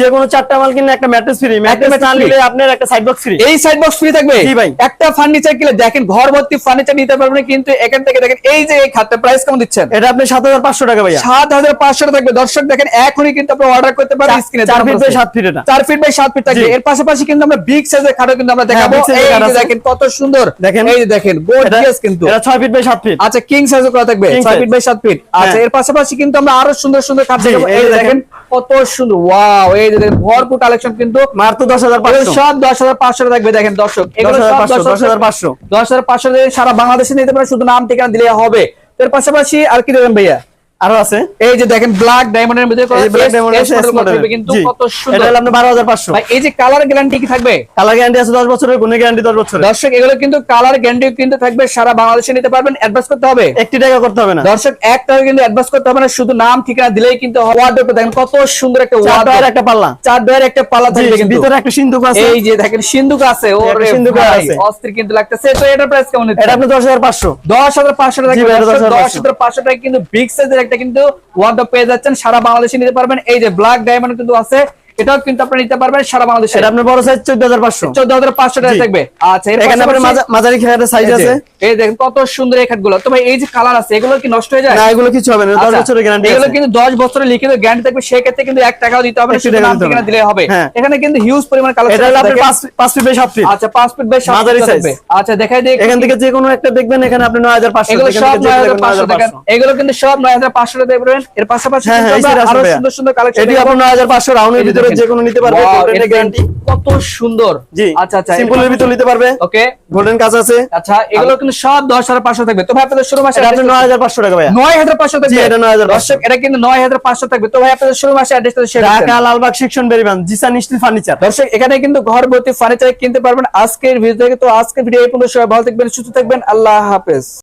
যে কোনো 4টা মাল কিনলে একটা ম্যাট্রেস ফ্রি, ম্যাট্রেস না নিলে আপনার একটা সাইড বক্স ফ্রি। এই সাইড বক্স ফ্রি থাকবে। জি ভাই। একটা ফার্নিচার কিনলে দেখেন ঘর ভর্তি ফার্নিচার নিতে পারবেন, কিন্তু এখান থেকে দেখেন এই যে এই খাটটা প্রাইস কেমন দিচ্ছেন? এটা আপনি 7500 টাকা ভাইয়া। 7500 থাকবে। দর্শক দেখেন এখনই কিন্তু আপনি অর্ডার করতে পারেন স্ক্রিনে। 4 ফিট বাই 7 ফিট এটা। 4 ফিট বাই 7 ফিট থাকবে। এর পাশাপাশি কিন্তু আমরা বিগ সাইজের খাটও কিন্তু আমরা দেখাবো। big size এর এই খাট যে আছে। দেখেন কত সুন্দর, দেখেন। এই যে দেখেন গর্জিয়াস কিন্তু। এটা 6 ফিট বাই 7 ফিট। আচ্ছা কিং সাইজও করা থাকবে, King 6 size। Feet by 7 feet. আচ্ছা হ্যাঁ। এর পাশাপাশি কিন্তু আমরা আরো সুন্দর সুন্দর খাট জি, দেখাবো। এই এই যে যে দেখেন কত সুন্দর, ওয়াও! এই যে দেখেন ভরপুর কালেকশন কিন্তু মাত্র এগুলো 10500। সব 10500 থাকবে। দেখেন দর্শক এগুলো সব 10500। 10500 দিয়ে সারা বাংলাদেশে নিতে পারেন, শুধু নাম ঠিকানা দিলে হবে। এর পাশাপাশি আর কি দেবেন ভাইয়া? আরো আছে। এই যে দেখেন ব্ল্যাক ডায়মন্ডের মধ্যে করা এই ব্ল্যাক ডায়মন্ড আছে, S মডেল থাকবে কিন্তু কত এটা সুন্দর। হলো আপনার 12500। ভাই এই যে কালার গ্যারান্টি কি থাকবে? কালার গ্যারান্টি আছে 10 বছরের, গুণে গ্যারান্টি 10 বছরের। দর্শক এগুলো কিন্তু কালার গ্যারান্টি কিন্তু থাকবে, সারা বাংলাদেশে নিতে পারবেন। অ্যাডভান্স করতে হবে 1 টাকা করতে হবে না দর্শক, 1 টাকা কিন্তু অ্যাডভান্স করতে হবে না, শুধু নাম ঠিকানা দিলেই কিন্তু ওয়ার্ডরোব দেখেন কত সুন্দর একটা 4 ওয়ার্ডরোব। টাকার একটা পাল্লা, 4 ডয়ার একটা পাল্লা থাকবে কিন্তু ভিতরে একটা সিন্ধুক আছে। এই যে দেখেন সিন্ধুক আছে, ওরে সিন্ধুক ভাই আছে। অস্থির কিন্তু লাগতেছে। তো এটার প্রাইস কেমন হচ্ছে? এটা আপনি 10500। 10500 টাকা। জি ভাই, 10500 টাকা কিন্তু বিগ সাইজের একটা কিন্তু ওয়ার্ডরোব পেয়ে যাচ্ছেন, সারা বাংলাদেশে নিতে পারবেন। এই যে ব্ল্যাক ডায়মন্ড কিন্তু আছে, এটাও কিন্তু আপনি নিতে পারবেন সারা বাংলাদেশে। এটা আপনার বড় সাইজ 14500। 14500 টাকা জি। থাকবে। আচ্ছা এর এখানে আপনার পাশাপাশি মাঝারি খাটের সাইজ আছে। এই দেখেন কত সুন্দর এই খাটগুলো। তো ভাই এই যে কালার আছে, এগুলো কি নষ্ট হয়ে যায়? না, এগুলো কিছু হবে না, 10 আচ্ছা, বছরের গ্যারান্টি এগুলো আছে। কিন্তু 10 বছরের লিখিত গ্যারান্টি থাকবে, সেই ক্ষেত্রে কিন্তু 1 টাকাও দিতে হবে না, 1 শুধু টাকা নাম দিতে হবে ঠিকানা দিলে হবে। হ্যাঁ। এখানে কিন্তু হিউজ পরিমাণ এটা কালেকশন হলো আছে। আপনার 5 ফিট বাই 7 ফিট। আচ্ছা 5 ফিট বাই 7 মাঝারি ফিট size। থাকবে। আচ্ছা দেখাই দিই এখান থেকে যে কোনো একটা দেখবেন, এখানে আপনি 9500। এগুলো এখান সব থেকে যে কোনো দেখবেন 9500 টাকা। 9500। এগুলো কিন্তু সব 9500 টাকা দিয়ে পাবেন। এর পাশাপাশি হ্যাঁ, কিন্তু হ্যাঁ, আমরা এই সেট আরো আছে সুন্দর সুন্দর কালেকশন এটি আপনার 9500 রাউন্ডের ভিতরে যে কোনো নিতে পারবে, গোল্ডেন গ্যারান্টি। কত সুন্দর। জি। আচ্ছা আচ্ছা সিম্পলের ভিতর নিতে পারবে, ওকে। গোল্ডেন কাজ আছে। আচ্ছা এগুলো কিন্তু সব 10500 থাকবে। তো ভাই আপনাদের শোরুম আসে এটা আপনি 9500 টাকা ভাইয়া। 9500 জি, থাকবে। এটা 9500। দর্শক এটা কিন্তু 9500 থাকবে। তো ভাই আপনাদের শোরুম আসে অ্যাড্রেসটা শেয়ার করুন। ঢাকা লালবাগ সেকশন বেরিবান, জিসান স্টিল ফার্নিচার। দর্শক এখানে কিন্তু ঘর ভর্তি ফার্নিচার কিনতে পারবেন আজকের ভিডিও থেকে। তো আজকের ভিডিও এই পর্যন্ত, সবাই ভালো থাকবেন, সুস্থ থাকবেন, আল্লাহ হাফেজ।